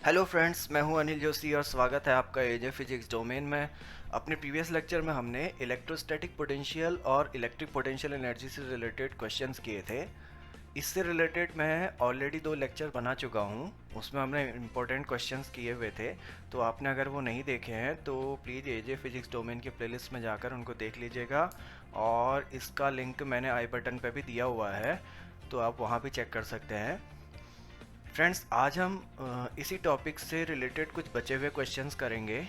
Hello friends, मैं हूं अनिल जोशी और स्वागत है आपका एजे फिजिक्स डोमेन में। अपने प्रीवियस लेक्चर में हमने इलेक्ट्रोस्टैटिक पोटेंशियल और इलेक्ट्रिक पोटेंशियल एनर्जी से रिलेटेड क्वेश्चंस किए थे। इससे रिलेटेड मैं ऑलरेडी 2 लेक्चर बना चुका हूं, उसमें हमने इंपॉर्टेंट क्वेश्चंस किए हुए थे। तो आपने अगर वो नहीं देखे हैं तो प्लीज़ एजे फिजिक्स डोमेन के प्लेलिस्ट में जाकर उनको देख लीजिएगा, और इसका लिंक मैंने आई बटन पे भी दिया हुआ है, तो आप वहाँ भी चेक कर सकते हैं। फ्रेंड्स, आज हम इसी टॉपिक से रिलेटेड कुछ बचे हुए क्वेश्चंस करेंगे।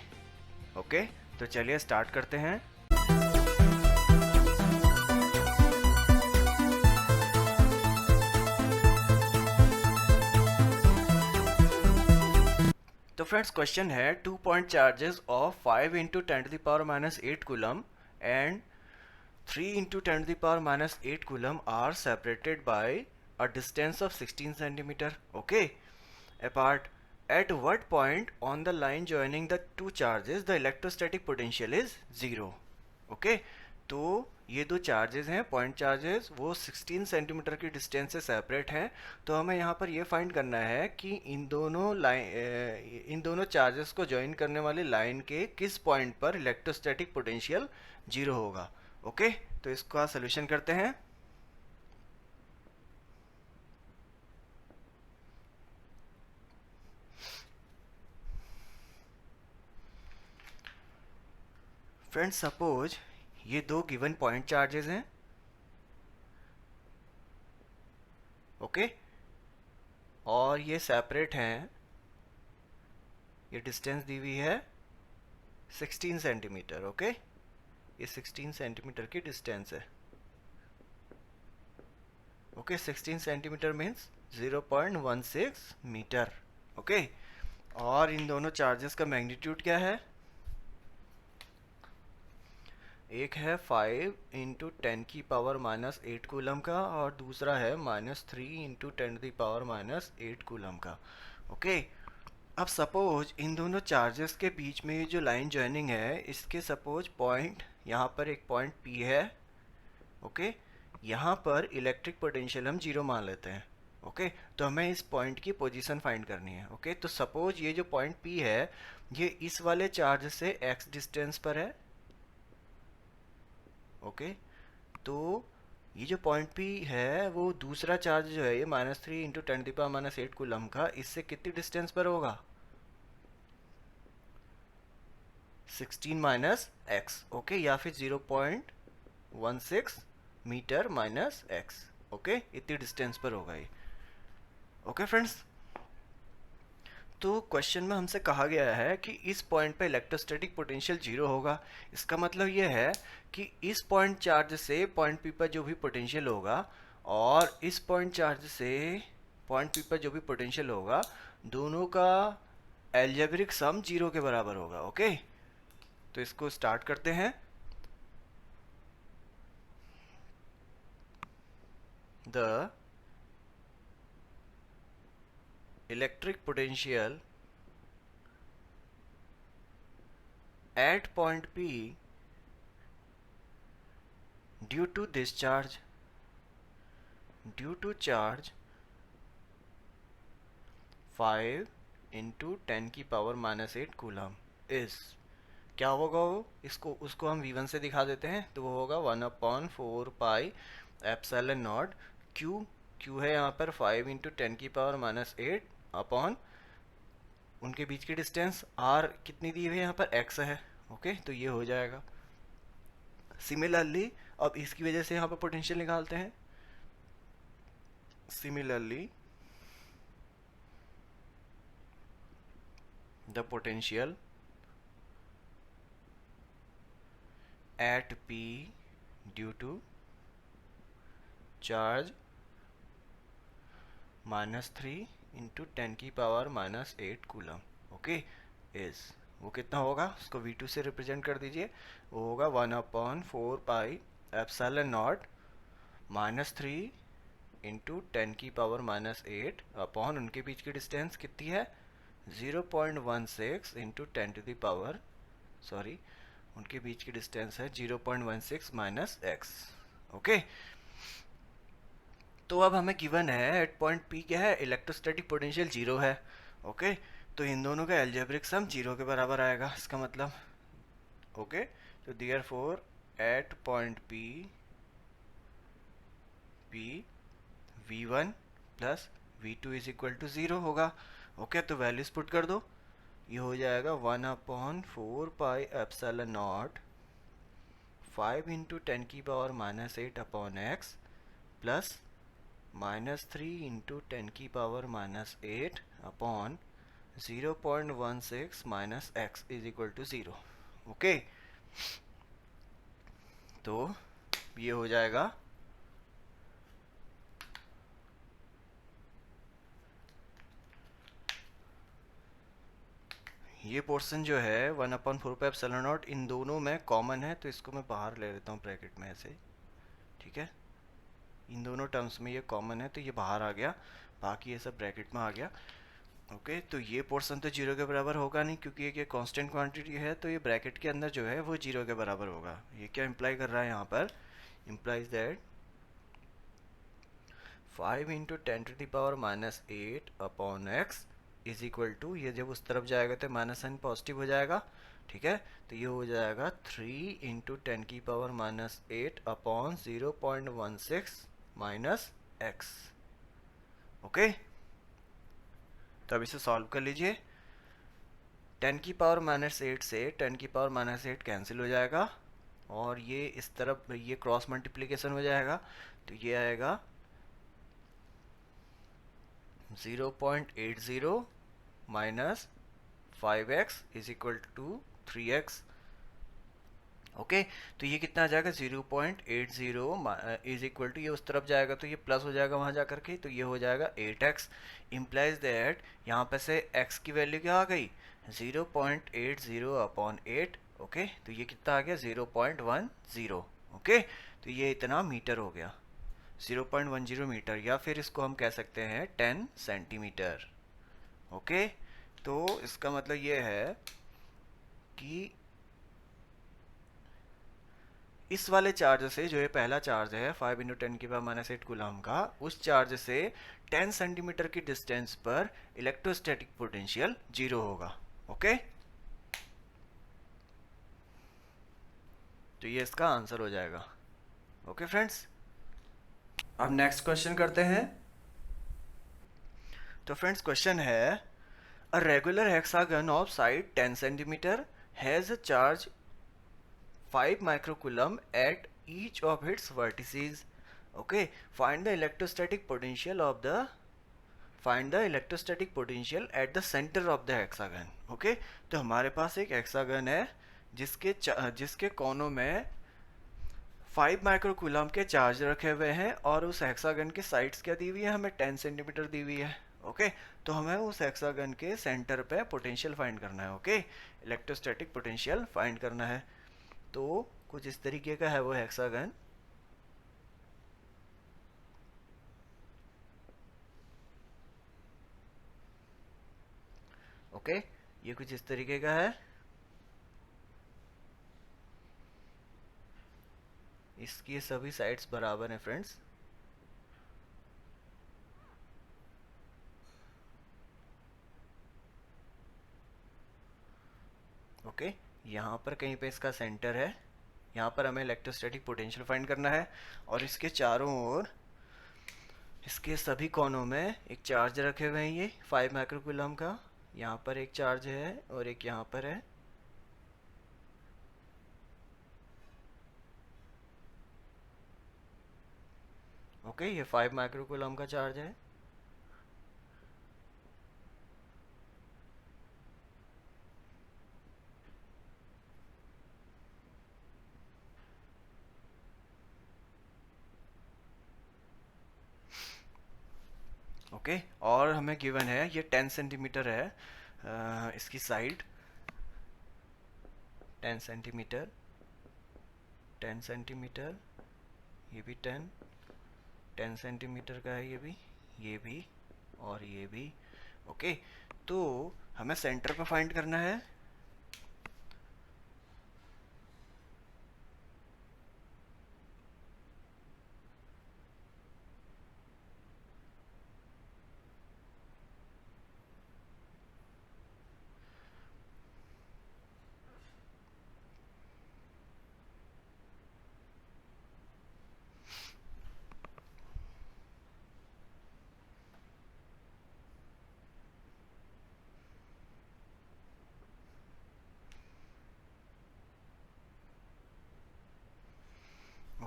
ओके, तो चलिए स्टार्ट करते हैं। तो फ्रेंड्स, क्वेश्चन है 2 point charges of 5 into 10⁻⁸ coulomb and 3 into 10⁻⁸ coulomb are separated by a distance of 16 centimeter, okay, apart. At what point on the line joining the two charges the electrostatic potential is 0? Okay, तो ये दो charges हैं, point charges, वो 16 centimetre की distance से separate हैं। तो हमें यहाँ पर ये फाइंड करना है कि इन दोनों चार्जेस को ज्वाइन करने वाली लाइन के किस पॉइंट पर इलेक्ट्रोस्टैटिक पोटेंशियल 0 होगा। ओके, तो इसका सोल्यूशन करते हैं। फ्रेंड्स, सपोज ये दो गिवन पॉइंट चार्जेस हैं। ओके, और ये सेपरेट हैं। ये डिस्टेंस दी हुई है 16 सेंटीमीटर। ओके, ये 16 सेंटीमीटर की डिस्टेंस है। Okay, 16 centimetre means 0.16 metre. Okay, और इन दोनों चार्जेस का मैग्नीट्यूड क्या है? एक है 5 इंटू 10⁻⁸ कूलम का, और दूसरा है -3 इंटू 10⁻⁸ कूलम का। ओके, अब सपोज इन दोनों चार्जेस के बीच में ये जो लाइन जॉइनिंग है, इसके सपोज पॉइंट, यहाँ पर एक पॉइंट P है। ओके, यहाँ पर इलेक्ट्रिक पोटेंशियल हम 0 मान लेते हैं। ओके, तो हमें इस पॉइंट की पोजीशन फाइंड करनी है। ओके, तो सपोज ये जो पॉइंट P है, ये इस वाले चार्ज से x डिस्टेंस पर है। ओके, तो ये जो पॉइंट P है, वो दूसरा चार्ज जो है, ये -3 इंटू 10⁻⁸ कूलम का, इससे कितनी डिस्टेंस पर होगा? 16 माइनस एक्स। ओके, या फिर 0.16 मीटर माइनस एक्स। ओके, इतनी डिस्टेंस पर होगा ये। ओके फ्रेंड्स, तो क्वेश्चन में हमसे कहा गया है कि इस पॉइंट पे इलेक्ट्रोस्टैटिक पोटेंशियल 0 होगा। इसका मतलब ये है कि इस पॉइंट चार्ज से पॉइंट P पर जो भी पोटेंशियल होगा, और इस पॉइंट चार्ज से पॉइंट P पर जो भी पोटेंशियल होगा, दोनों का एल्जेब्रिक सम 0 के बराबर होगा। ओके, तो इसको स्टार्ट करते हैं। The electric potential at point P due to discharge due to charge 5 into 10⁻⁸ coulomb is, क्या होगा वो? इसको उसको हम V1 से दिखा देते हैं, तो वो होगा 1/4 pi epsilon not Q। Q है यहाँ पर 5 इंटू 10⁻⁸ अपॉन उनके बीच की डिस्टेंस R कितनी दी हुई है यहाँ पर? X है। ओके, तो ये हो जाएगा। सिमिलरली अब इसकी वजह से यहाँ पर पोटेंशियल निकालते हैं। Similarly the potential at P due to charge -3 into 10⁻⁸ coulomb. Okay, is, वो कितना होगा? उसको V2 से रिप्रेजेंट कर दीजिए। वो होगा 1/4 pi epsilon not -3 into 10⁻⁸ upon उनके बीच की डिस्टेंस कितनी है? 0.16 इंटू 10⁻, सॉरी, उनके बीच की डिस्टेंस है 0.16 माइनस एक्स। ओके, तो अब हमें गिवन है एट पॉइंट P क्या है? इलेक्ट्रोस्टैटिक पोटेंशियल 0 है। ओके, तो इन दोनों का एल्जेब्रिक सम 0 के बराबर आएगा इसका मतलब। ओके, तो therefore at point p v1 plus v2 is equal to 0 होगा। ओके, तो वैल्यूज पुट कर दो। ये हो जाएगा 1/4 pi epsilon not 5 into 10⁻⁻8 plus -3 into 10⁻⁻8 upon 0.16 minus x is equal to 0। Okay, तो ये हो जाएगा ये पोर्शन जो है 1/4 इन दोनों में कॉमन है, तो इसको मैं बाहर ले लेता हूँ ब्रैकेट में ऐसे। ठीक है, इन दोनों टर्म्स में ये कॉमन है तो ये बाहर आ गया, बाकी ये सब ब्रैकेट में आ गया। ओके, तो ये पोर्शन तो 0 के बराबर होगा नहीं क्योंकि ये कांस्टेंट क्वांटिटी है, तो ये ब्रैकेट के अंदर जो है वो 0 के बराबर होगा। ये क्या इम्प्लाई कर रहा है यहाँ पर? Implies that 5 into 10⁻⁻8 upon x is equal to, ये जब उस तरफ जाएगा तो माइनस साइन पॉजिटिव हो जाएगा। ठीक है, तो ये हो जाएगा 3 into 10⁻⁻8 upon 0.16 minus x. Okay, तो अब इसे सॉल्व कर लीजिए। 10⁻⁻8 से 10⁻⁻8 कैंसिल हो जाएगा और ये इस तरफ ये क्रॉस मल्टीप्लिकेशन हो जाएगा, तो ये आएगा 0.80 minus 5x is equal to 3x। Okay, तो ये कितना आ जाएगा? 0.80 इज इक्वल टू, ये उस तरफ जाएगा तो ये प्लस हो जाएगा वहाँ जा करके, तो ये हो जाएगा 8x। इम्प्लाइज दैट यहाँ पे से x की वैल्यू क्या आ गई? 0.80 अपॉन 8। ओके, तो ये कितना आ गया? 0.10। ओके, तो ये इतना मीटर हो गया, 0.10 मीटर, या फिर इसको हम कह सकते हैं 10 सेंटीमीटर। ओके, तो इसका मतलब ये है कि इस वाले चार्ज से, जो ये पहला चार्ज है 5 इंटू 10⁻⁻8 कूलम का, उस चार्ज से 10 सेंटीमीटर की डिस्टेंस पर इलेक्ट्रोस्टैटिक पोटेंशियल 0 होगा। ओके, तो ये इसका आंसर हो जाएगा। ओके फ्रेंड्स, अब नेक्स्ट क्वेश्चन करते हैं। तो फ्रेंड्स क्वेश्चन है, a regular hexagon of side 10 centimetre has a charge 5 microcoulomb at each of its vertices. Okay, find the electrostatic potential at the center of the hexagon. Okay, तो हमारे पास एक hexagon है जिसके कोनों में 5 माइक्रोकूलम के charge रखे हुए हैं और उस हेक्सागन की साइड्स क्या दी हुई है? हमें 10 सेंटीमीटर दी हुई है। ओके, तो हमें उस हेक्सागन के सेंटर पे पोटेंशियल फाइंड करना है। ओके, इलेक्ट्रोस्टैटिक पोटेंशियल फाइंड करना है। तो कुछ इस तरीके का है वो हेक्सागन। ओके, ये कुछ इस तरीके का है। इसकी सभी साइड्स बराबर हैं फ्रेंड्स। ओके, यहाँ पर कहीं पे इसका सेंटर है, यहाँ पर हमें इलेक्ट्रोस्टैटिक पोटेंशियल फाइंड करना है और इसके चारों ओर इसके सभी कोनों में एक चार्ज रखे हुए हैं, ये 5 माइक्रोकूलम का। यहाँ पर एक चार्ज है और एक यहाँ पर है। ओके, ये 5 माइक्रोकूलम का चार्ज है। ओके, और हमें गिवन है ये 10 सेंटीमीटर है, इसकी साइड 10 सेंटीमीटर, 10 सेंटीमीटर, ये भी 10 सेंटीमीटर का है, ये भी और ये भी। ओके, तो हमें सेंटर पे फाइंड करना है।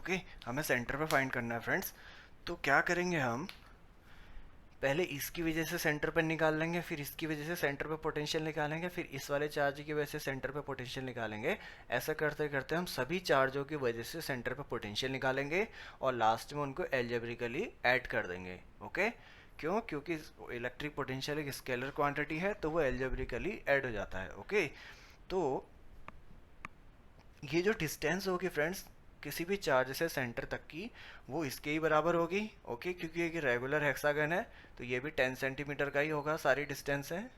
ओके, हमें सेंटर पे फाइंड करना है फ्रेंड्स। तो क्या करेंगे हम, पहले इसकी वजह से सेंटर पर निकाल लेंगे, फिर इसकी वजह से सेंटर पे पोटेंशियल निकालेंगे, फिर इस वाले चार्ज की वजह से सेंटर पे पोटेंशियल निकालेंगे। ऐसा करते करते हम सभी चार्जों की वजह से सेंटर पे पोटेंशियल निकालेंगे और लास्ट में उनको एल्जेब्रिकली ऐड कर देंगे। ओके, क्यों? क्योंकि इलेक्ट्रिक पोटेंशियल एक स्केलर क्वांटिटी है, तो वो एल्जेब्रिकली ऐड हो जाता है। ओके, तो ये जो डिस्टेंस होगी फ्रेंड्स किसी भी चार्ज से सेंटर तक की, वो इसके ही बराबर होगी। ओके, क्योंकि ये रेगुलर हेक्सागन है तो ये भी 10 सेंटीमीटर का ही होगा, सारी डिस्टेंस है।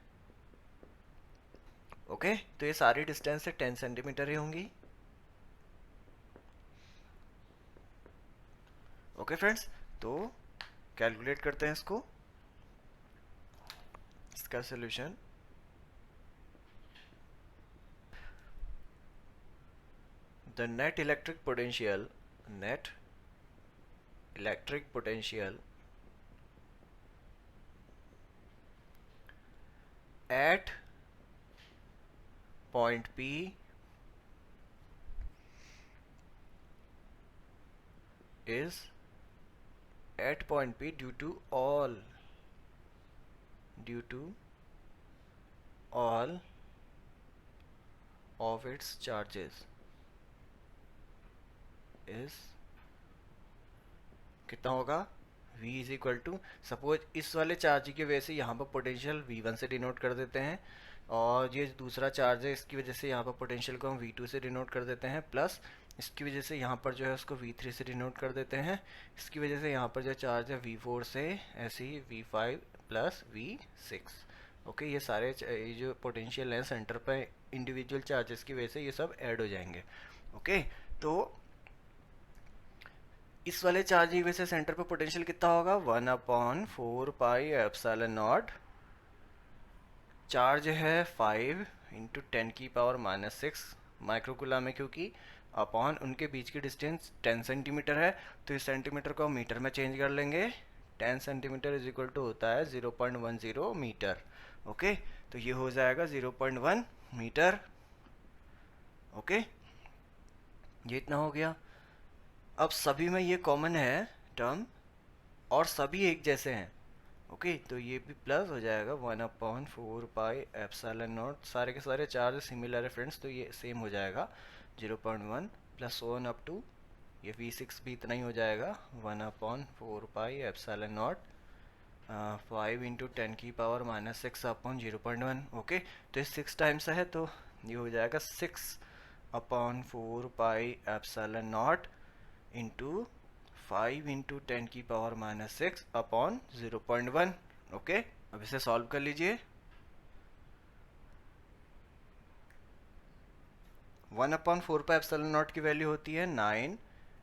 ओके, तो ये सारी डिस्टेंस से 10 सेंटीमीटर ही होंगी। ओके फ्रेंड्स, तो कैलकुलेट करते हैं इसको, इसका solution. The net electric potential at point P is at point P due to all of its charges is कितना होगा? V is equal to, suppose इस वाले चार्ज की वजह से यहाँ पर पोटेंशियल V1 से डिनोट कर देते हैं, और ये दूसरा चार्ज है इसकी वजह से यहाँ पर पोटेंशियल को हम V2 से डिनोट कर देते हैं, प्लस इसकी वजह से यहाँ पर जो है उसको V3 से डिनोट कर देते हैं। इसकी वजह से यहाँ पर जो चार्ज है V4 से, ऐसे ही V5 प्लस V6। ओके, ये सारे ये जो पोटेंशियल हैं सेंटर पर इंडिविजुअल चार्जेस की वजह से ये सब ऐड हो जाएंगे। ओके, तो इस वाले चार्ज की वजह से सेंटर पर पोटेंशियल कितना होगा? 1/4πε0। चार्ज है 5 × 10⁻⁻6 माइक्रोकुलम है, क्योंकि अपॉन उनके बीच की डिस्टेंस 10 सेंटीमीटर है, तो इस सेंटीमीटर को मीटर में चेंज कर लेंगे। 10 सेंटीमीटर इज इक्वल टू होता है 0.10 मीटर। ओके, तो ये हो जाएगा 0.1 मीटर। ओके, ये इतना हो गया। अब सभी में ये कॉमन है टर्म और सभी एक जैसे हैं। ओके, तो ये भी प्लस हो जाएगा 1/4πε0। सारे के सारे चार्ज सिमिलर है फ्रेंड्स, तो ये सेम हो जाएगा 0.1 प्लस 1 अप टू ये V6 भी इतना ही हो जाएगा 1/4πε0 5 × 10⁻⁻6 अपॉन 0.1। ओके, तो ये 6 टाइम्स है, तो ये हो जाएगा 6/4πε0 इंटू 5 × 10⁻⁻6 अपॉन 0.1। ओके, अब इसे सॉल्व कर लीजिए। 1/4πε0 की वैल्यू होती है 9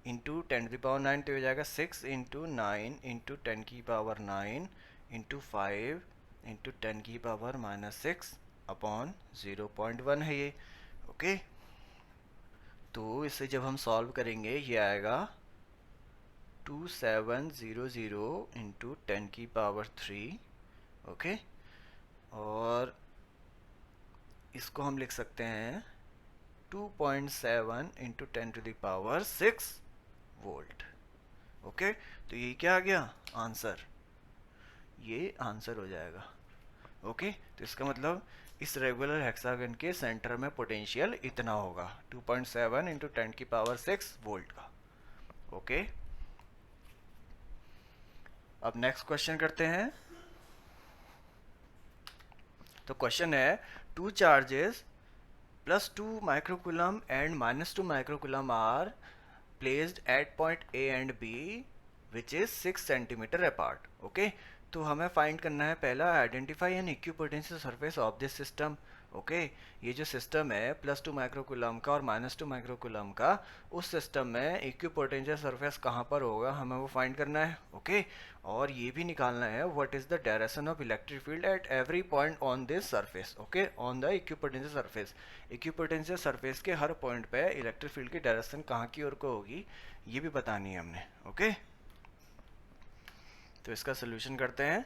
इंटू 10⁹, तो हो जाएगा 6 × 9 × 10⁹ इंटू 5 × 10⁻⁻6 अपॉन 0.1 है ये। ओके, तो इसे जब हम सॉल्व करेंगे ये आएगा 2700 इंटू 10⁻3। ओके, और इसको हम लिख सकते हैं 2.7 इंटू 10⁻6 वोल्ट। ओके, तो ये क्या आ गया आंसर? ये आंसर हो जाएगा। ओके, तो इसका मतलब इस रेगुलर हेक्सागन के सेंटर में पोटेंशियल इतना होगा 2.7 इंटू 10⁻6 वोल्ट का। ओके, अब नेक्स्ट क्वेश्चन करते हैं। तो क्वेश्चन है, two charges +2 microcoulomb and -2 microcoulomb are placed at point A and B which is 6 centimeter apart. Okay, तो हमें फाइंड करना है पहला, identify N equipotential surface of this system. Okay, ये जो सिस्टम है +2 माइक्रोकुलम का और -2 माइक्रोकुलम का, उस सिस्टम में इक्विपोटेंशियल सरफेस कहाँ पर होगा हमें वो फाइंड करना है। ओके, और ये भी निकालना है what is the direction of electric field at every point on this surface. Okay, on the equipotential surface, equipotential surface के हर पॉइंट पे इलेक्ट्रिक फील्ड की डायरेक्शन कहाँ की ओर को होगी ये भी बतानी है हमने। ओके, तो इसका सोल्यूशन करते हैं।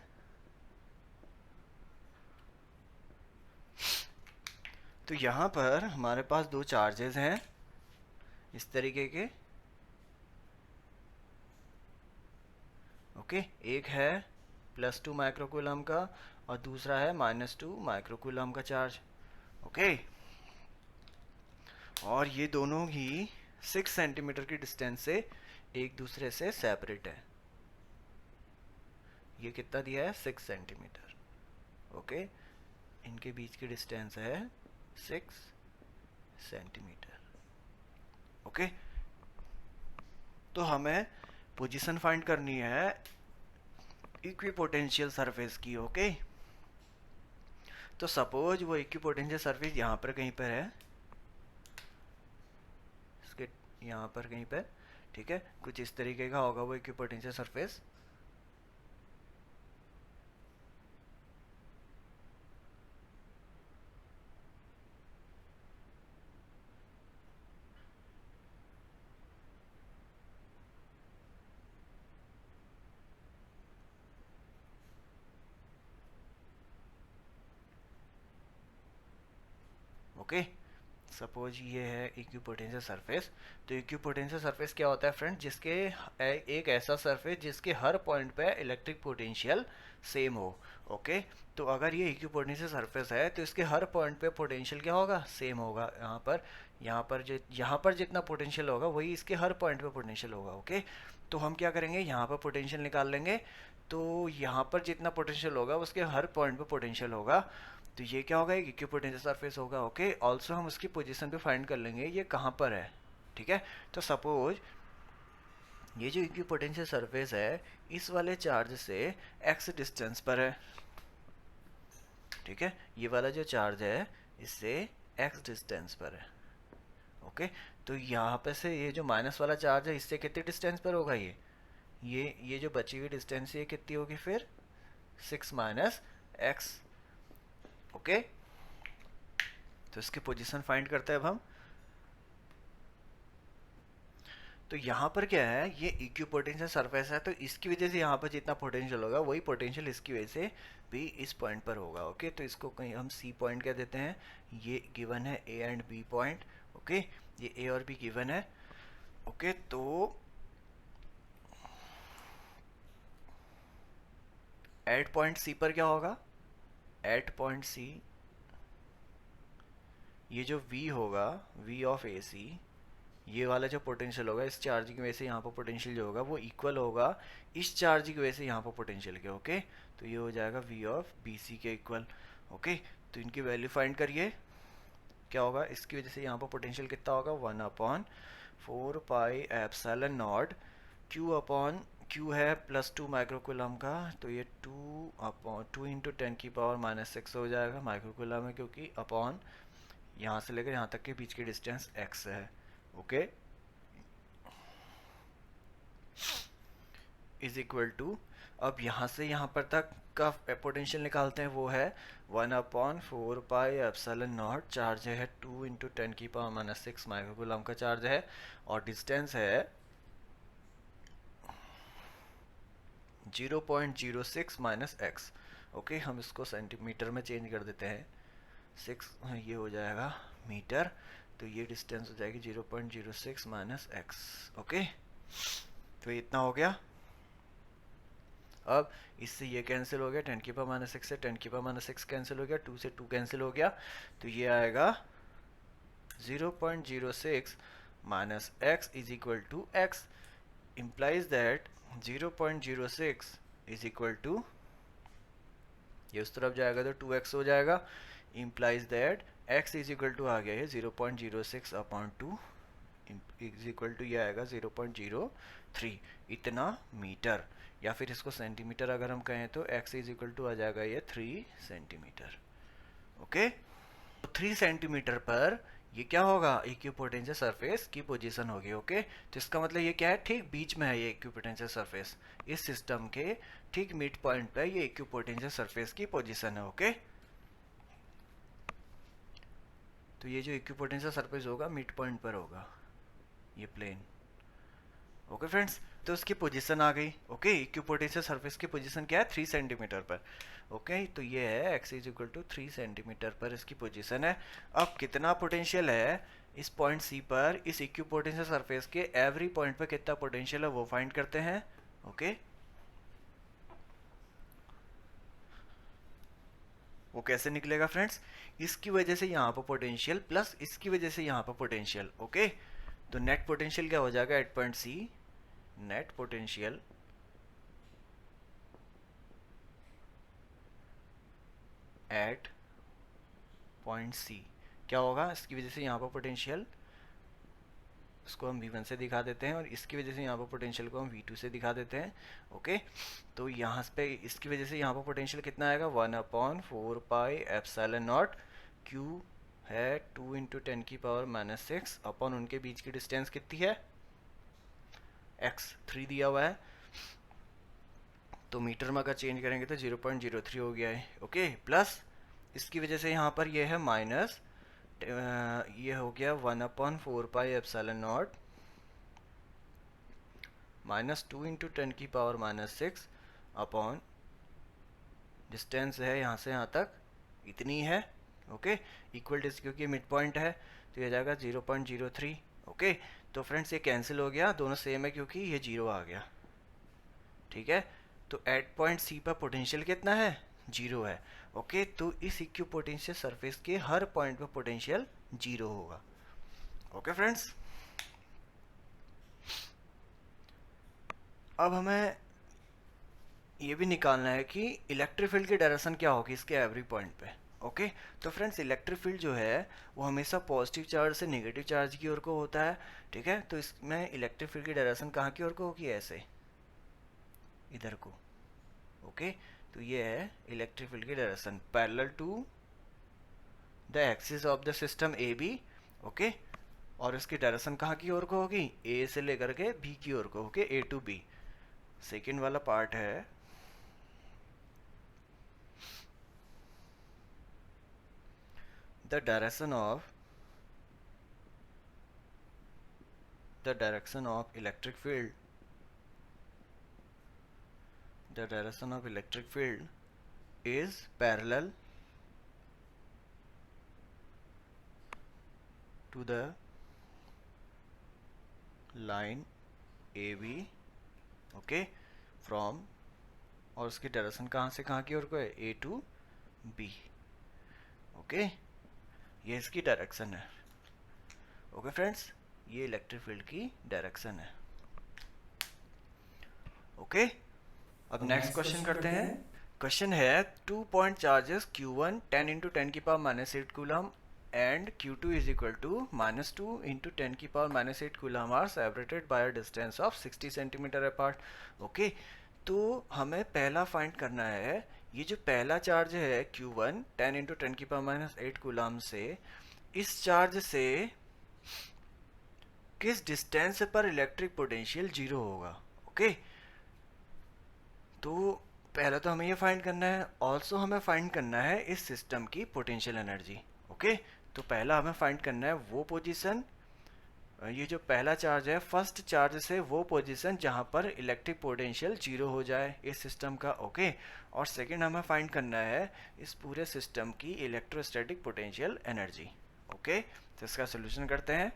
तो यहाँ पर हमारे पास दो चार्जेस हैं इस तरीके के, ओके, एक है +2 माइक्रोकूलम का और दूसरा है -2 माइक्रोकूलम का चार्ज। ओके, और ये दोनों ही 6 सेंटीमीटर की डिस्टेंस से एक दूसरे से सेपरेट है। ये कितना दिया है? 6 सेंटीमीटर। ओके, इनके बीच की डिस्टेंस है 6 सेंटीमीटर। ओके, तो हमें पोजीशन फाइंड करनी है इक्विपोटेंशियल सरफेस की। ओके, तो सपोज वो इक्विपोटेंशियल सरफेस यहाँ पर कहीं पर है, इसके यहाँ पर कहीं पर, ठीक है, कुछ इस तरीके का होगा वो इक्विपोटेंशियल सरफेस। ओके, सपोज ये है इक्विपोटेंशियल सरफेस। तो इक्विपोटेंशियल सरफेस क्या होता है फ्रेंड? जिसके एक ऐसा सरफेस जिसके हर पॉइंट पे इलेक्ट्रिक पोटेंशियल सेम हो। ओके, तो अगर ये इक्विपोटेंशियल सरफेस है तो इसके हर पॉइंट पे पोटेंशियल क्या होगा? सेम होगा। यहाँ पर जितना पोटेंशियल होगा वही इसके हर पॉइंट पे पोटेंशियल होगा। ओके, तो हम क्या करेंगे, यहाँ पर पोटेंशियल निकाल लेंगे। तो यहाँ पर जितना पोटेंशियल होगा उसके हर पॉइंट पे पोटेंशियल होगा। तो ये क्या होगा? एक इक्विपोटेंशियल सरफेस होगा। ओके, ऑल्सो हम उसकी पोजीशन पे फाइंड कर लेंगे ये कहाँ पर है। ठीक है, तो सपोज ये जो इक्विपोटेंशियल सरफेस है इस वाले चार्ज से x डिस्टेंस पर है। ठीक है, ये वाला जो चार्ज है इससे x डिस्टेंस पर है। ओके, तो यहाँ पे से ये जो माइनस वाला चार्ज है इससे कितने डिस्टेंस पर होगा? ये जो बची हुई डिस्टेंस ये कितनी होगी फिर? 6 माइनस x। ओके, तो इसकी पोजीशन फाइंड करते हैं अब हम। तो यहाँ पर क्या है, ये इक्विपोटेंशियल सरफेस है, तो इसकी वजह से यहाँ पर जितना पोटेंशियल होगा वही पोटेंशियल इसकी वजह से भी इस पॉइंट पर होगा। ओके, तो इसको कहीं हम सी पॉइंट कह देते हैं। ये गिवन है a and b point. Okay, ये ए और बी गिवन है। ओके, तो एट पॉइंट सी पर क्या होगा? एट पॉइंट सी ये जो V होगा, V ऑफ ए सी, ये वाला जो पोटेंशियल होगा इस चार्ज की वजह से यहाँ पर पोटेंशियल जो होगा वो इक्वल होगा इस चार्ज की वजह से यहाँ पर पोटेंशियल के। ओके, तो ये हो जाएगा V ऑफ बी सी के इक्वल। ओके, तो इनकी वैल्यू फाइंड करिए क्या होगा। इसकी वजह से यहाँ पर पोटेंशियल कितना होगा? 1/4 पाई एप्सिलॉन नॉट Q है +2 माइक्रोकूलम का, तो ये 2 इंटू 10⁻⁻6 हो जाएगा। माइक्रोकूलम है क्योंकि अपॉन यहाँ से लेकर यहाँ तक के बीच की डिस्टेंस x है। ओके, इज इक्वल टू, अब यहाँ से यहाँ पर तक का पोटेंशियल निकालते हैं, वो है 1/4 पाई एप्सिलॉन नॉट। चार्ज है 2 इंटू 10⁻⁻6 माइक्रोकूलम का चार्ज है, और डिस्टेंस है 0.06 माइनस x। ओके, हम इसको सेंटीमीटर में चेंज कर देते हैं। 6 ये हो जाएगा मीटर, तो ये डिस्टेंस हो जाएगी 0.06 माइनस x। ओके, तो इतना हो गया। अब इससे ये कैंसिल हो गया, 10⁻⁻6 से 10⁻⁻6 कैंसिल हो गया, 2 से 2 कैंसिल हो गया, तो ये आएगा 0.06 minus x is equal to x, implies that 0.06 is equal to, ये उस तरफ जाएगा तो 2x हो जाएगा, implies that x is equal to आ गया है 0.06 अपॉन 2 इज इक्वल टू, ये आएगा 0.03 इतना मीटर, या फिर इसको सेंटीमीटर अगर हम कहें तो x इज इक्वल टू आ जाएगा ये 3 सेंटीमीटर। ओके, 3 सेंटीमीटर पर ये क्या होगा? इक्विपोटेंशियल सरफेस की पोजीशन होगी। ओके, तो इसका मतलब ये क्या है? ठीक बीच में है ये इक्विपोटेंशियल सरफेस, इस सिस्टम के ठीक मिड पॉइंट पे ये इक्विपोटेंशियल सरफेस की पोजीशन है। ओके, तो ये जो इक्विपोटेंशियल सरफेस होगा मिड पॉइंट पर होगा, ये प्लेन। ओके फ्रेंड्स, तो उसकी पोजीशन आ गई। ओके, इक्विपोटेंशियल सरफेस की पोजीशन क्या है? 3 सेंटीमीटर पर। ओके, तो ये है x is equal to 3 centimetre पर इसकी पोजीशन है। अब कितना पोटेंशियल है इस पॉइंट C पर, इस इक्विपोटेंशियल सरफेस के एवरी पॉइंट पर कितना पोटेंशियल है वो फाइंड करते हैं। ओके, वो कैसे निकलेगा फ्रेंड्स, इसकी वजह से यहाँ पर पोटेंशियल प्लस इसकी वजह से यहाँ पर पोटेंशियल। ओके, तो नेट पोटेंशियल क्या हो जाएगा at point c, net potential at point c क्या होगा, इसकी वजह से यहाँ पर पोटेंशियल इसको हम V1 से दिखा देते हैं और इसकी वजह से यहाँ पर पोटेंशियल को हम V2 से दिखा देते हैं। ओके, तो यहाँ पे इसकी वजह से यहाँ पर पोटेंशियल कितना आएगा 1/4πε0 Q है 2 × 10⁻⁻6 अपॉन उनके बीच की डिस्टेंस कितनी है x 3 दिया हुआ है, तो मीटर में अगर चेंज करेंगे तो 0.03 हो गया है। ओके, प्लस इसकी वजह से यहाँ पर ये है माइनस, ये हो गया 1/4πε0 -2 × 10⁻⁻6 अपॉन डिस्टेंस है यहाँ से यहाँ तक इतनी है। ओके, इक्वल टू, क्योंकि मिड पॉइंट है तो ये जाएगा 0.03। ओके, तो फ्रेंड्स ये कैंसिल हो गया, दोनों सेम है क्योंकि ये 0 आ गया। ठीक है, तो एट पॉइंट सी पर पोटेंशियल कितना है 0 है। ओके, तो इस इक्यू पोटेंशियल सरफेस के हर पॉइंट पर पोटेंशियल 0 होगा। ओके फ्रेंड्स, अब हमें ये भी निकालना है कि इलेक्ट्रिक फील्ड की डायरेक्शन क्या होगी इसके एवरी पॉइंट पे। ओके, तो फ्रेंड्स इलेक्ट्रिक फील्ड जो है वो हमेशा पॉजिटिव चार्ज से नेगेटिव चार्ज की ओर को होता है। ठीक है, तो इसमें इलेक्ट्रिक फील्ड की डायरेक्शन कहाँ की ओर को होगी, ऐसे इधर को। ओके, तो ये है इलेक्ट्रिक फील्ड की direction parallel to the axis of the system a b. Okay, और इसकी डायरेक्शन कहाँ की ओर को होगी, ए से लेकर के बी की ओर को। Okay, a to b. Second वाला पार्ट है the direction of electric field, the direction of electric field is parallel to the line AB। Okay, from, और उसकी डायरेक्शन कहाँ से कहाँ की ओर को है, A टू B। ओके, ये इसकी डायरेक्शन है। ओके फ्रेंड्स, ये इलेक्ट्रिक फील्ड की डायरेक्शन है। ओके, अब नेक्स्ट क्वेश्चन करते हैं। क्वेश्चन है 2 point charges Q1 10 × 10⁻⁸ coulomb and Q2 is equal to -2 × 10⁻⁸ coulomb are separated by a distance of 60 centimetre apart. Okay, तो हमें पहला फाइंड करना है ये जो पहला चार्ज है Q1 10 × 10⁻⁸ कूलम से, इस चार्ज से किस डिस्टेंस पर इलेक्ट्रिक पोटेंशियल 0 होगा। ओके, तो पहला तो हमें ये फाइंड करना है, ऑल्सो हमें फाइंड करना है इस सिस्टम की पोटेंशियल एनर्जी। ओके, तो पहला हमें फाइंड करना है वो पोजीशन, ये जो पहला चार्ज है फर्स्ट चार्ज से वो पोजीशन जहाँ पर इलेक्ट्रिक पोटेंशियल 0 हो जाए इस सिस्टम का। ओके, और सेकंड हमें फाइंड करना है इस पूरे सिस्टम की इलेक्ट्रोस्टैटिक पोटेंशियल एनर्जी। ओके, तो इसका सोल्यूशन करते हैं।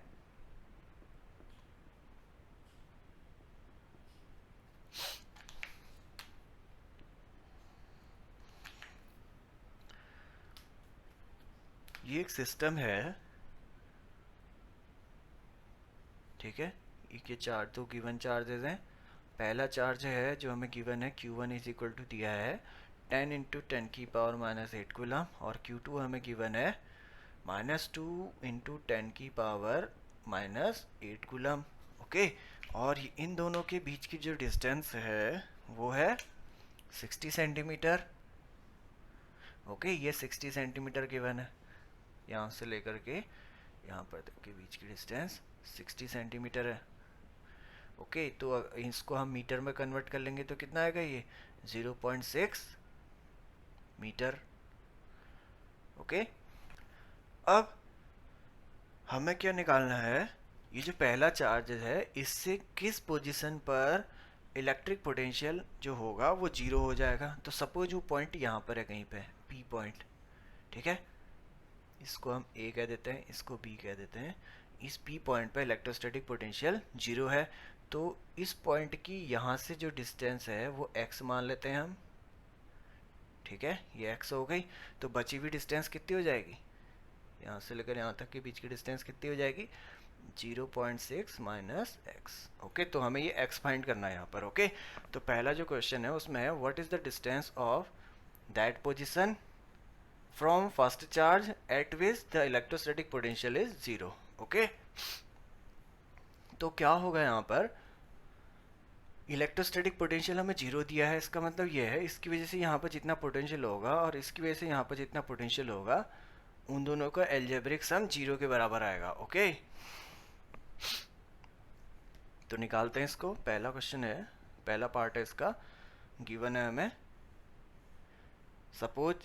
ये एक सिस्टम है, ठीक है, ये चार्ज दो गिवन चार्जेस हैं। पहला चार्ज है जो हमें गिवन है Q1 इज इक्वल टू दिया है 10 × 10⁻⁸ कूलम, और Q2 हमें गिवन है -2 × 10⁻⁻8 कूलम। ओके, और इन दोनों के बीच की जो डिस्टेंस है वो है 60 सेंटीमीटर। ओके, ये 60 सेंटीमीटर गिवन है, यहाँ से लेकर के यहाँ पर तक के बीच की डिस्टेंस 60 सेंटीमीटर है। ओके, तो इसको हम मीटर में कन्वर्ट कर लेंगे तो कितना आएगा, ये 0.6 मीटर। ओके, अब हमें क्या निकालना है, ये जो पहला चार्ज है इससे किस पोजीशन पर इलेक्ट्रिक पोटेंशियल जो होगा वो 0 हो जाएगा। तो सपोज वो पॉइंट यहाँ पर है कहीं पे, P पॉइंट। ठीक है, इसको हम A कह देते हैं, इसको B कह देते हैं। इस P पॉइंट पर इलेक्ट्रोस्टैटिक पोटेंशियल 0 है, तो इस पॉइंट की यहाँ से जो डिस्टेंस है वो x मान लेते हैं हम। ठीक है, ये x हो गई। तो बची हुई डिस्टेंस कितनी हो जाएगी, यहाँ से लेकर यहाँ तक के बीच की डिस्टेंस कितनी हो जाएगी, 0.6 माइनस एक्स। ओके, तो हमें ये x फाइंड करना है यहाँ पर। ओके, तो पहला जो क्वेश्चन है उसमें है what is the distance of that position from first charge at which the electrostatic potential is 0। Okay, तो क्या होगा यहाँ पर, इलेक्ट्रोस्टैटिक पोटेंशियल हमें 0 दिया है, इसका मतलब ये है इसकी वजह से यहाँ पर जितना पोटेंशियल होगा और इसकी वजह से यहाँ पर जितना पोटेंशियल होगा, उन दोनों का एल्जेब्रिक सम 0 के बराबर आएगा। ओके, तो निकालते हैं इसको। पहला क्वेश्चन है, पहला पार्ट है इसका, गिवन है हमें, सपोज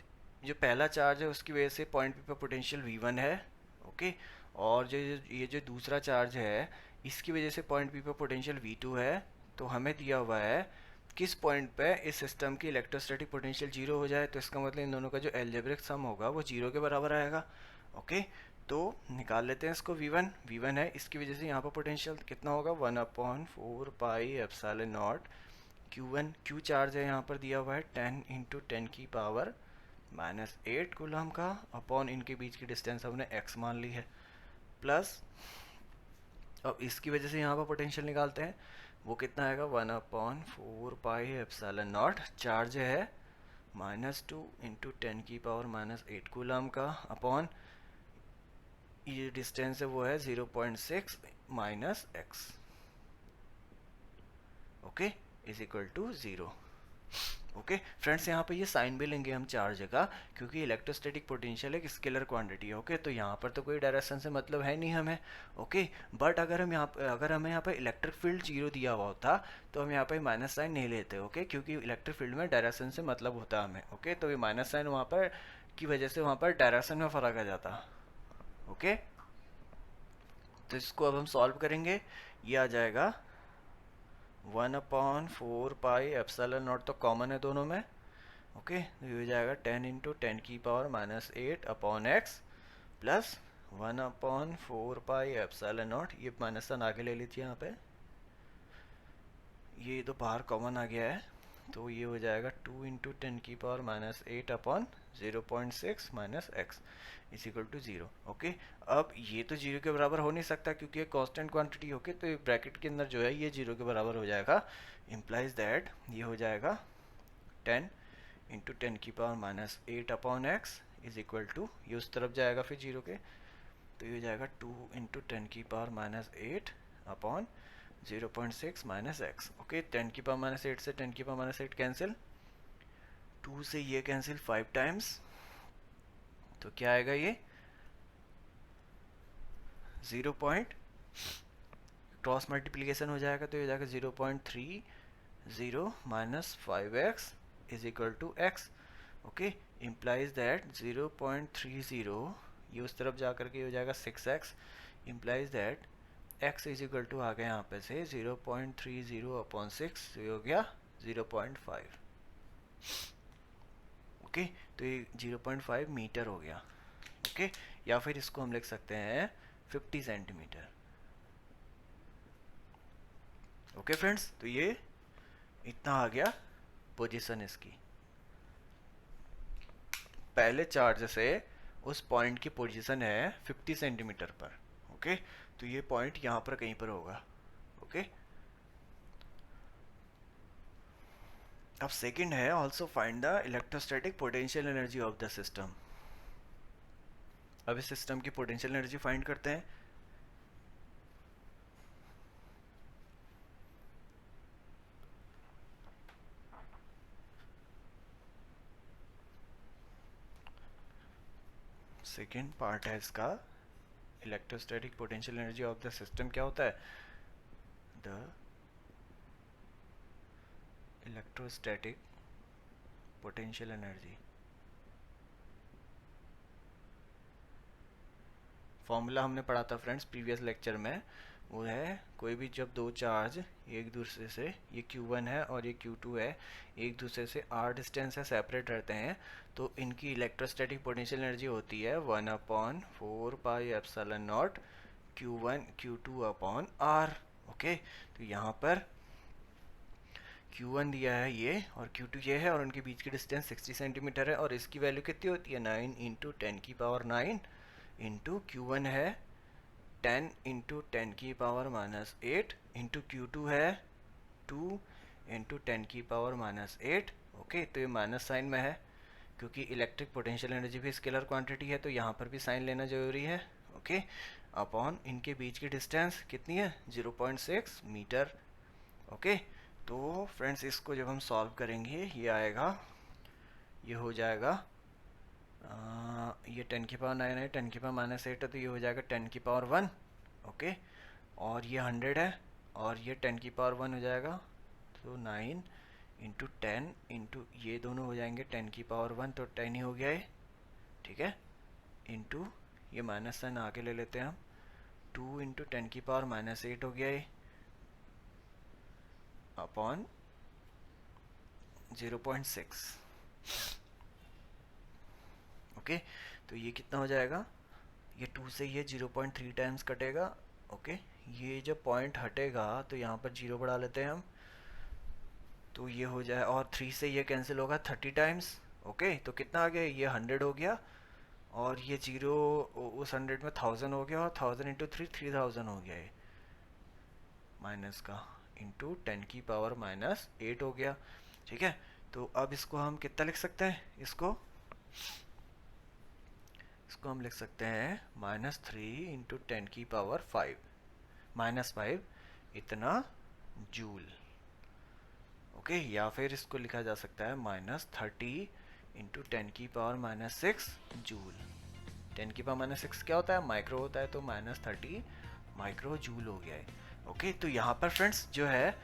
जो पहला चार्ज है उसकी वजह से पॉइंट पी पर पोटेंशियल v1 है। ओके, और जो ये जो दूसरा चार्ज है इसकी वजह से पॉइंट पी पर पोटेंशियल v2 है। तो हमें दिया हुआ है किस पॉइंट पे इस सिस्टम की इलेक्ट्रोस्टैटिक पोटेंशियल 0 हो जाए, तो इसका मतलब इन दोनों का जो एल्जेब्रिक सम होगा वो 0 के बराबर आएगा। ओके, तो निकाल लेते हैं इसको। v1 है, इसकी वजह से यहाँ पर पोटेंशियल कितना होगा, 1/4 pi epsilon not q1, q charge है यहाँ पर दिया हुआ है 10 × 10 की पावर -8 कूलम का, अपॉन इनके बीच की डिस्टेंस हमने x मान ली है, प्लस अब इसकी वजह से यहाँ पर पोटेंशियल निकालते हैं, वो कितना आएगा, 1/4 पाई एप्सिलॉन नॉट, चार्ज है -2 × 10 की पावर -8 कूलम का, अपॉन ये डिस्टेंस है वो है 0.6 minus x. Okay, is equal to 0। Okay friends, यहाँ पे ये साइन भी लेंगे हम चार्ज का, क्योंकि इलेक्ट्रोस्टैटिक पोटेंशियल एक स्केलर क्वांटिटी है। ओके, तो यहाँ पर तो कोई डायरेक्शन से मतलब है नहीं हमें। ओके, बट अगर हमें यहाँ पर इलेक्ट्रिक फील्ड 0 दिया हुआ होता तो हम यहाँ पे माइनस साइन नहीं लेते। ओके, क्योंकि इलेक्ट्रिक फील्ड में डायरेक्शन से मतलब होता है हमें। ओके, तो ये माइनस साइन वहाँ पर की वजह से वहाँ पर डायरेक्शन में फ़र्क आ जाता। ओके, तो इसको अब हम सॉल्व करेंगे, ये आ जाएगा 1/4 पाई एप्सिलॉन नॉट, तो कॉमन है दोनों में। ओके, तो ये हो जाएगा 10 × 10 की power -8 upon x, plus 1/4 pi epsilon not, ये माइनस सन आगे ले लीजिए यहाँ पे, ये तो बाहर कॉमन आ गया है, तो ये हो जाएगा 2 × 10 की power -8 upon 0.6 minus x is equal to 0। Okay, अब ये तो 0 के बराबर हो नहीं सकता क्योंकि ये कांस्टेंट क्वांटिटी होके, तो ब्रैकेट के अंदर जो है ये 0 के बराबर हो जाएगा, इम्प्लाइज दैट ये हो जाएगा 10 × 10 की power -8 upon x is equal to, ये उस तरफ जाएगा फिर 0 के, तो ये हो जाएगा 2 × 10 की power -8 upon 0.6 minus x. Okay, 10 की पावर -8 से 10 की पावर -8 कैंसिल, 2 से ये कैंसिल 5 टाइम्स, तो क्या आएगा ये 0. क्रॉस मल्टीप्लीकेशन हो जाएगा, तो ये हो जाएगा 0.30 minus 5x is equal to x। Okay, implies that 0.30 ये उस तरफ जा करके हो जाएगा 6x, implies that x is equal to आ गया यहाँ पे से 0.30 अपॉन 6, ये हो गया 0.5। ओके, तो ये 0.5 मीटर हो गया। ओके, या फिर इसको हम लिख सकते हैं 50 सेंटीमीटर। ओके फ्रेंड्स, तो ये इतना आ गया पोजीशन इसकी, पहले चार्ज से उस पॉइंट की पोजीशन है 50 सेंटीमीटर पर। ओके, तो ये पॉइंट यहाँ पर कहीं पर होगा। ओके, अब सेकंड है also find the electrostatic potential energy of the system. अब इस सिस्टम की पोटेंशियल एनर्जी फाइंड करते हैं। सेकेंड पार्ट है इसका, electrostatic potential energy of the system क्या होता है, the electrostatic potential energy. Formula हमने पढ़ा था फ्रेंड्स प्रीवियस लेक्चर में, वो है कोई भी जब दो चार्ज एक दूसरे से, ये Q1 है और ये Q2 है, एक दूसरे से r डिस्टेंस से सेपरेट रहते हैं, तो इनकी इलेक्ट्रोस्टैटिक पोटेंशियल एनर्जी होती है 1/4 pi epsilon not Q1 Q2 upon r। Okay, तो यहाँ पर Q1 दिया है ये और Q2 ये है और उनके बीच की डिस्टेंस 60 सेंटीमीटर है और इसकी वैल्यू कितनी होती है 9 इंटू 10 की पावर 9 इंटू Q1 है 10 इंटू 10 की पावर माइनस 8 इंटू Q2 है 2 इंटू 10 की पावर माइनस 8। ओके, तो ये माइनस साइन में है क्योंकि इलेक्ट्रिक पोटेंशियल एनर्जी भी स्केलर क्वांटिटी है, तो यहाँ पर भी साइन लेना जरूरी है। ओके, अपॉन इनके बीच की डिस्टेंस कितनी है 0.6 मीटर। ओके, तो फ्रेंड्स इसको जब हम सॉल्व करेंगे ये आएगा, ये हो जाएगा ये 10 की पावर 9 है, 10 की पावर माइनस 8 है, तो ये हो जाएगा 10 की पावर 1। ओके, और ये 100 है और ये 10 की पावर 1 हो जाएगा, तो 9 इंटू 10 इंटू ये दोनों हो जाएंगे 10 की पावर 1, तो 10 ही हो गया है। ठीक है, इंटू ये माइनस साइन आगे ले लेते हैं हम, 2 इंटू 10 की पावर माइनस 8 हो गया है अपॉन 0.6। ओके, तो ये कितना हो जाएगा, ये 2 से ये 0.3 टाइम्स कटेगा। ओके, ये जब पॉइंट हटेगा तो यहाँ पर 0 बढ़ा लेते हैं हम, तो ये हो जाए और 3 से ये कैंसिल होगा 30 टाइम्स। ओके, तो कितना आ गया, ये 100 हो गया और ये 0 उस 100 में 1000 हो गया और 1000 इंटू 3 3000 हो गया, ये माइनस का इंटू 10 की पावर माइनस 8 हो गया। ठीक है, तो अब इसको हम कितना लिख सकते हैं, इसको हम लिख सकते हैं -3 इंटू 10 की पावर 5 -5 इतना जूल। ओके, या फिर इसको लिखा जा सकता है -30 इंटू 10 की पावर -6 जूल। 10 की पावर -6 क्या होता है, माइक्रो होता है, तो -30 माइक्रो जूल हो गया है। ओके, तो यहाँ पर फ्रेंड्स जो है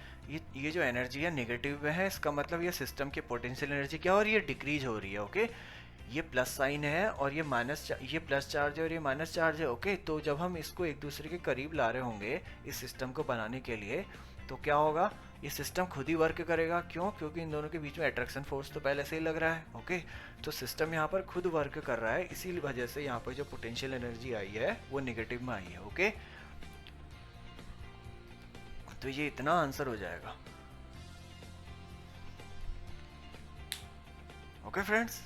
ये जो एनर्जी है नेगेटिव में है, इसका मतलब ये सिस्टम की पोटेंशियल एनर्जी क्या हो रही है, डिक्रीज हो रही है। ओके, ये प्लस साइन है और ये ये प्लस चार्ज है और ये माइनस चार्ज है। ओके, तो जब हम इसको एक दूसरे के करीब ला रहे होंगे इस सिस्टम को बनाने के लिए, तो क्या होगा, ये सिस्टम खुद ही वर्क करेगा। क्यों, क्योंकि इन दोनों के बीच में अट्रैक्शन फोर्स तो पहले से ही लग रहा है। ओके, तो सिस्टम यहाँ पर खुद वर्क कर रहा है, इसी वजह से यहाँ पर जो पोटेंशियल एनर्जी आई है वो नेगेटिव में आई है। ओके, तो ये इतना आंसर हो जाएगा। ओके फ्रेंड्स,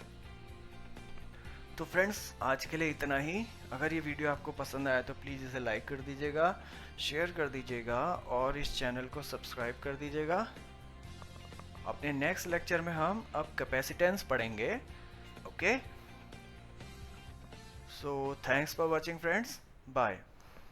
तो फ्रेंड्स आज के लिए इतना ही। अगर ये वीडियो आपको पसंद आया तो प्लीज़ इसे लाइक कर दीजिएगा, शेयर कर दीजिएगा और इस चैनल को सब्सक्राइब कर दीजिएगा। अपने नेक्स्ट लेक्चर में हम अब कैपेसिटेंस पढ़ेंगे। Okay, so thanks for watching friends, bye.